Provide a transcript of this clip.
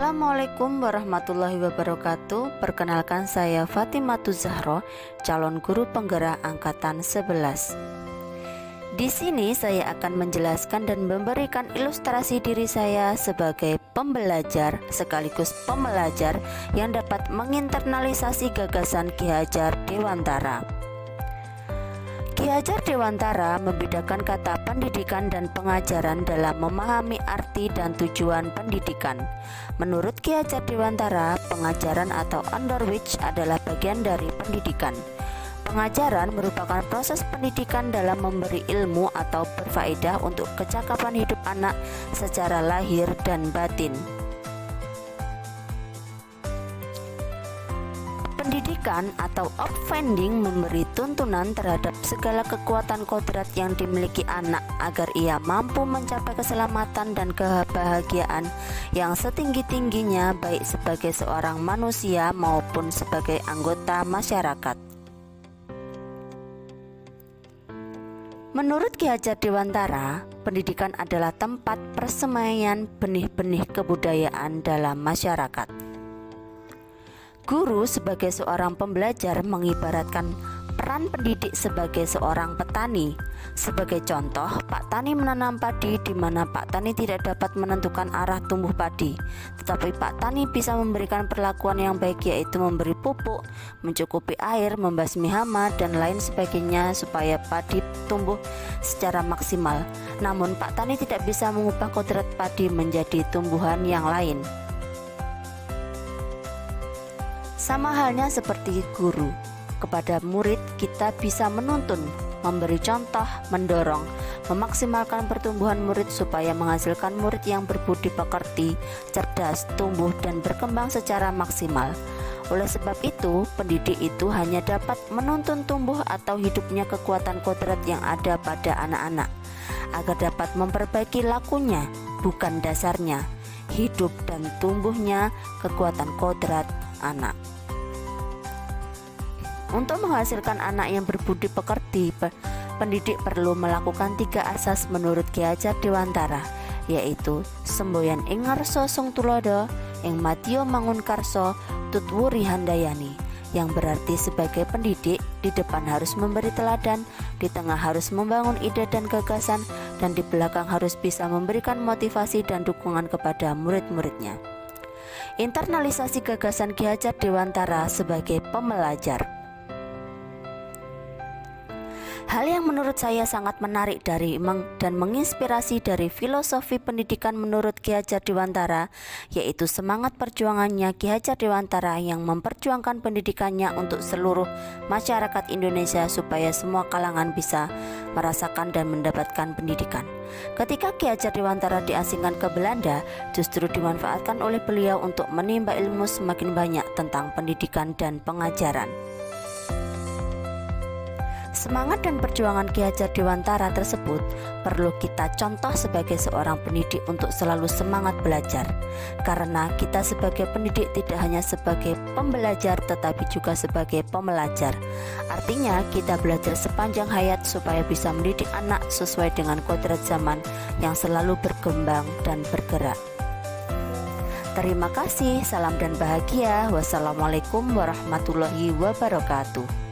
Assalamualaikum warahmatullahi wabarakatuh. Perkenalkan, saya Fatimatu Zahro, calon guru penggerak angkatan 11. Di sini saya akan menjelaskan dan memberikan ilustrasi diri saya sebagai pembelajar sekaligus pembelajar yang dapat menginternalisasi gagasan Ki Hajar Dewantara. Ki Hajar Dewantara membedakan kata pendidikan dan pengajaran dalam memahami arti dan tujuan pendidikan. Menurut Ki Hajar Dewantara, pengajaran atau underwich adalah bagian dari pendidikan. Pengajaran merupakan proses pendidikan dalam memberi ilmu atau berfaedah untuk kecakapan hidup anak secara lahir dan batin. Pendidikan atau upbringing memberi tuntunan terhadap segala kekuatan kodrat yang dimiliki anak agar ia mampu mencapai keselamatan dan kebahagiaan yang setinggi-tingginya, baik sebagai seorang manusia maupun sebagai anggota masyarakat. Menurut Ki Hajar Dewantara, pendidikan adalah tempat persemaian benih-benih kebudayaan dalam masyarakat. Guru sebagai seorang pembelajar mengibaratkan peran pendidik sebagai seorang petani. Sebagai contoh, Pak Tani menanam padi di mana Pak Tani tidak dapat menentukan arah tumbuh padi, tetapi Pak Tani bisa memberikan perlakuan yang baik, yaitu memberi pupuk, mencukupi air, membasmi hama, dan lain sebagainya supaya padi tumbuh secara maksimal. Namun Pak Tani tidak bisa mengubah kodrat padi menjadi tumbuhan yang lain. Sama halnya seperti guru, kepada murid kita bisa menuntun, memberi contoh, mendorong, memaksimalkan pertumbuhan murid supaya menghasilkan murid yang berbudi pekerti, cerdas, tumbuh, dan berkembang secara maksimal. Oleh sebab itu, pendidik itu hanya dapat menuntun tumbuh atau hidupnya kekuatan kodrat yang ada pada anak-anak, agar dapat memperbaiki lakunya, bukan dasarnya, hidup dan tumbuhnya kekuatan kodrat anak. Untuk menghasilkan anak yang berbudi pekerti, pendidik perlu melakukan 3 asas menurut Ki Hajar Dewantara, yaitu semboyan ing ngarsa sung tulodo, ing madya mangun karso, tutwuri handayani, yang berarti sebagai pendidik, di depan harus memberi teladan, di tengah harus membangun ide dan gagasan, dan di belakang harus bisa memberikan motivasi dan dukungan kepada murid-muridnya. Internalisasi gagasan Ki Hajar Dewantara sebagai pembelajar. Hal yang menurut saya sangat menarik dan menginspirasi dari filosofi pendidikan menurut Ki Hajar Dewantara, yaitu semangat perjuangannya Ki Hajar Dewantara yang memperjuangkan pendidikannya untuk seluruh masyarakat Indonesia supaya semua kalangan bisa merasakan dan mendapatkan pendidikan. Ketika Ki Hajar Dewantara diasingkan ke Belanda, justru dimanfaatkan oleh beliau untuk menimba ilmu semakin banyak tentang pendidikan dan pengajaran. Semangat dan perjuangan Ki Hajar Dewantara tersebut perlu kita contoh sebagai seorang pendidik untuk selalu semangat belajar. Karena kita sebagai pendidik tidak hanya sebagai pembelajar tetapi juga sebagai pembelajar. Artinya kita belajar sepanjang hayat supaya bisa mendidik anak sesuai dengan kodrat zaman yang selalu berkembang dan bergerak. Terima kasih, salam dan bahagia. Wassalamualaikum warahmatullahi wabarakatuh.